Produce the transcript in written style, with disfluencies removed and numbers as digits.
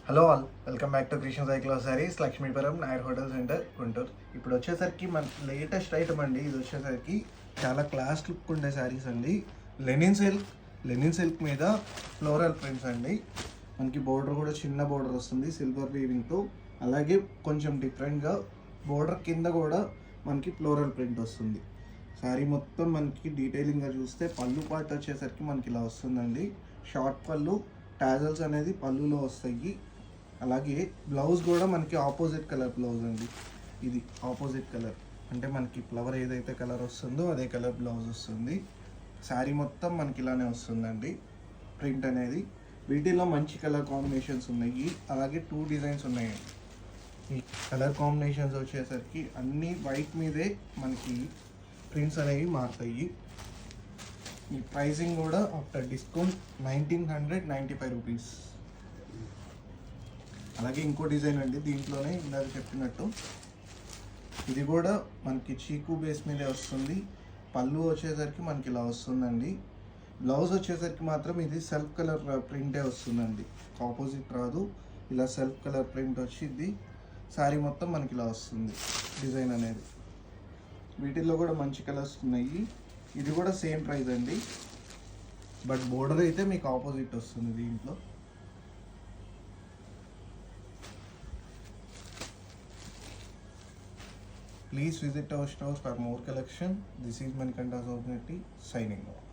Hello all, welcome back to Krishna సైక్లో saris, Lakshmipuram Nair hotel centre, Guntur. ఇప్పుడు వచ్చేసరికి మన లేటెస్ట్ ఐటమ్ అండి. ఇది వచ్చేసరికి చాలా క్లాస్ లుక్ ఉండే శారీస్ అండి. లెనిన్ సిల్క్ మీద ఫ్లోరల్ ప్రింట్స్ అండి. మనకి బోర్డర్ కూడా చిన్న బోర్డర్ వస్తుంది సిల్వర్ వీవింగ్తో. అలాగే కొంచెం డిఫరెంట్గా బోర్డర్ కింద కూడా మనకి ఫ్లోరల్ ప్రింట్ వస్తుంది. శారీ మొత్తం మనకి డీటెయిలింగ్గా చూస్తే పళ్ళు పార్ట్ వచ్చేసరికి మనకి ఇలా వస్తుందండి. షార్ట్ పళ్ళు, టాజల్స్ అనేది పళ్ళులో వస్తాయి. అలాగే బ్లౌజ్ కూడా మనకి ఆపోజిట్ కలర్ బ్లౌజ్ అండి. ఇది ఆపోజిట్ కలర్ అంటే మనకి ఫ్లవర్ ఏదైతే కలర్ వస్తుందో అదే కలర్ బ్లౌజ్ వస్తుంది. శారీ మొత్తం మనకి ఇలానే వస్తుందండి ప్రింట్ అనేది. వీటిలో మంచి కలర్ కాంబినేషన్స్ ఉన్నాయి. అలాగే 2 డిజైన్స్ ఉన్నాయండి. ఈ కలర్ కాంబినేషన్స్ వచ్చేసరికి అన్నీ వైట్ మీదే మనకి ప్రింట్స్ అనేవి మారుతాయి. ఈ ప్రైసింగ్ కూడా ఆఫ్టర్ డిస్కౌంట్ 1995 రూపీస్. అలాగే ఇంకో డిజైన్ అండి, దీంట్లోనే ఇందాక చెప్పినట్టు ఇది కూడా మనకి చీకు బేస్ మీదే వస్తుంది. పళ్ళు వచ్చేసరికి మనకి ఇలా వస్తుందండి. బ్లౌజ్ వచ్చేసరికి మాత్రం ఇది సెల్ఫ్ కలర్ ప్రింటే వస్తుందండి, ఆపోజిట్ రాదు. ఇలా సెల్ఫ్ కలర్ ప్రింట్ వచ్చింది. శారీ మొత్తం మనకి ఇలా వస్తుంది డిజైన్ అనేది. వీటిల్లో కూడా మంచి కలర్స్ ఉన్నాయి. ఇది కూడా సేమ్ ప్రైస్ అండి, బట్ బోర్డర్ అయితే మీకు ఆపోజిట్ వస్తుంది దీంట్లో. Please visit our stores for more collection. This is Manikanda Sogneti signing off.